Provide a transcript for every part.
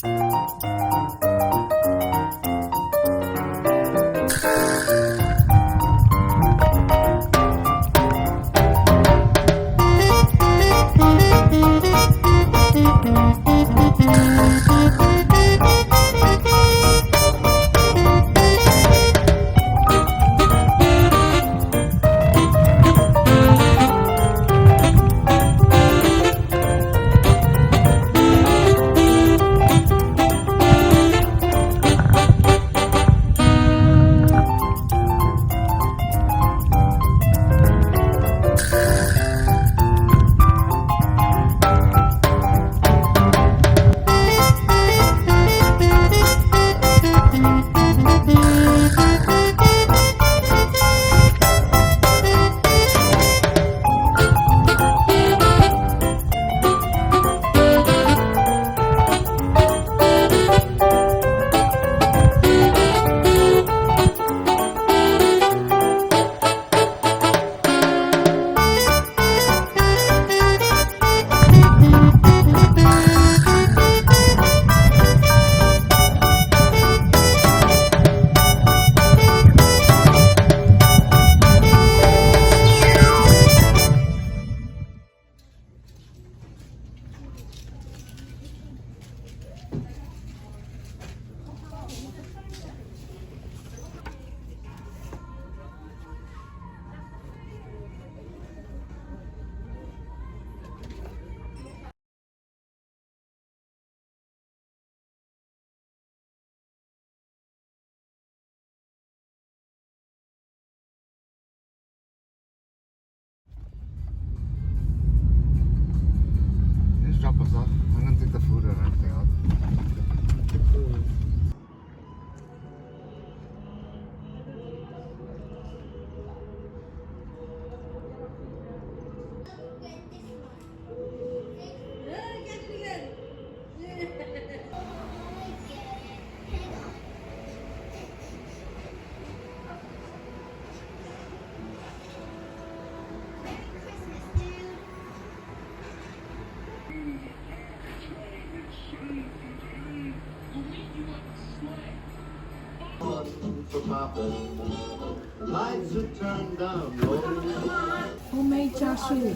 Drop us off. I'm gonna take the food and everything out. Lights are turned down low. Homemade chashu.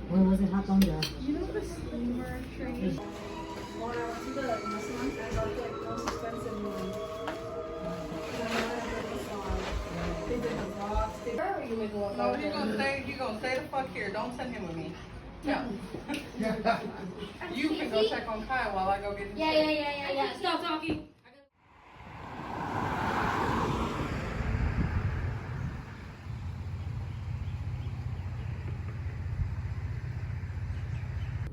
Where was it? Hot down there. You know the steamer train? No, he gonna stay the fuck here. Don't send him with me. No. You can go check on Kai while I go get. Yeah. Stop talking.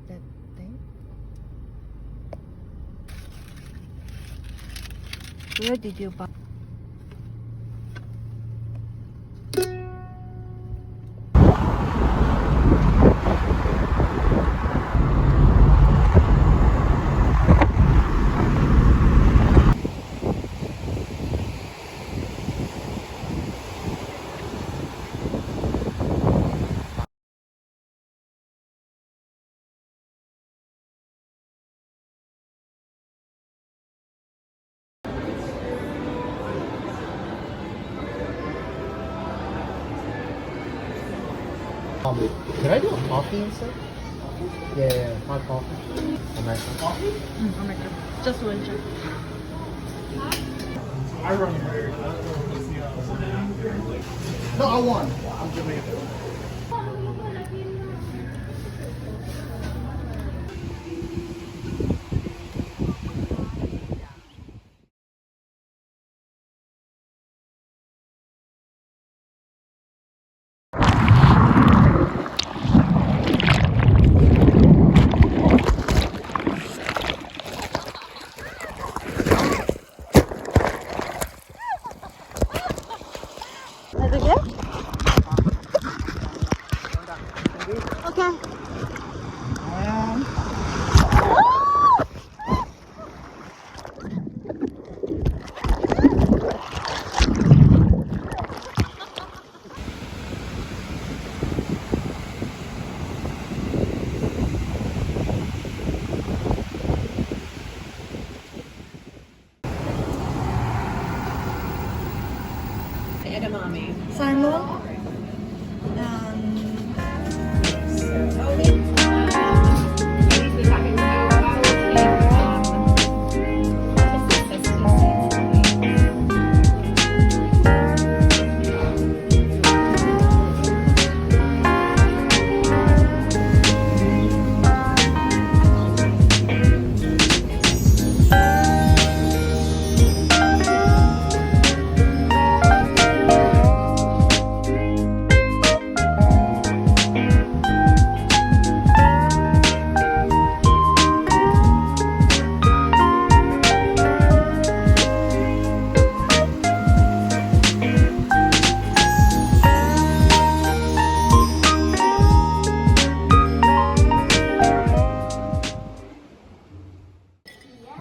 That thing? Where did you buy? Can I do a coffee instead? Yeah, hot coffee. American coffee? Just one check. I run here. No, I won. I'm Jamaican. Simon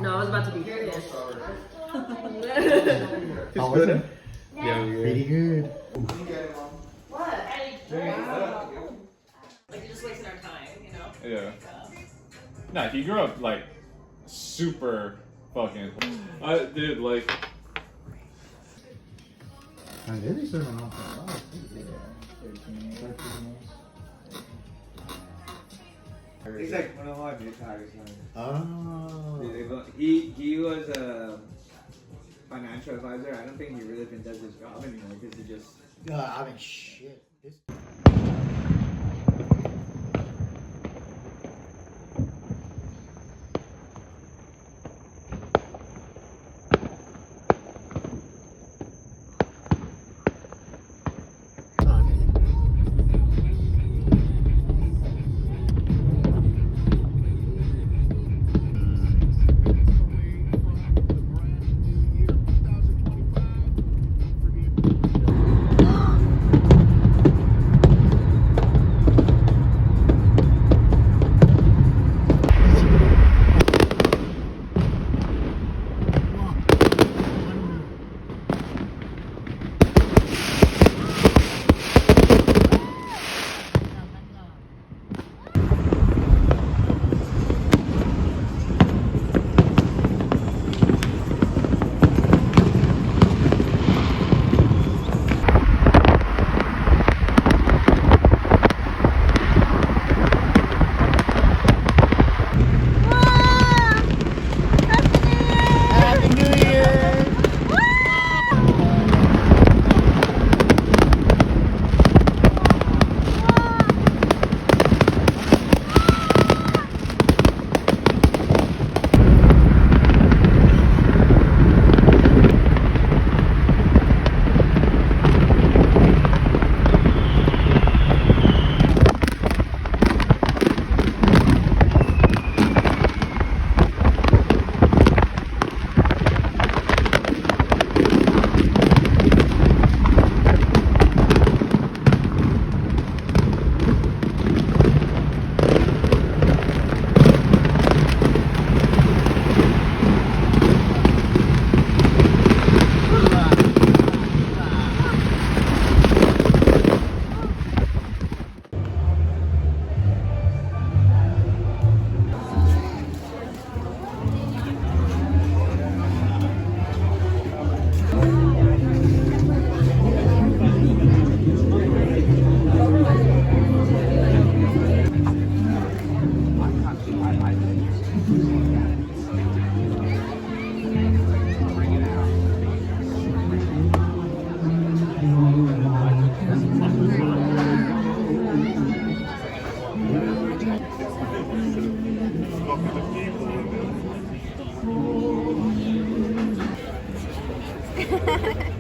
No, I was about to be serious. How was it? Yeah, Pretty good. Like, you're just wasting our time, you know? yeah. Nah, he grew up like super fucking. Dude, like. And this is not bad. He's like one of my guitarists. Oh. He was a financial advisor. I don't think he really even does his job anymore because he just. I mean, shit. This. Ha ha ha.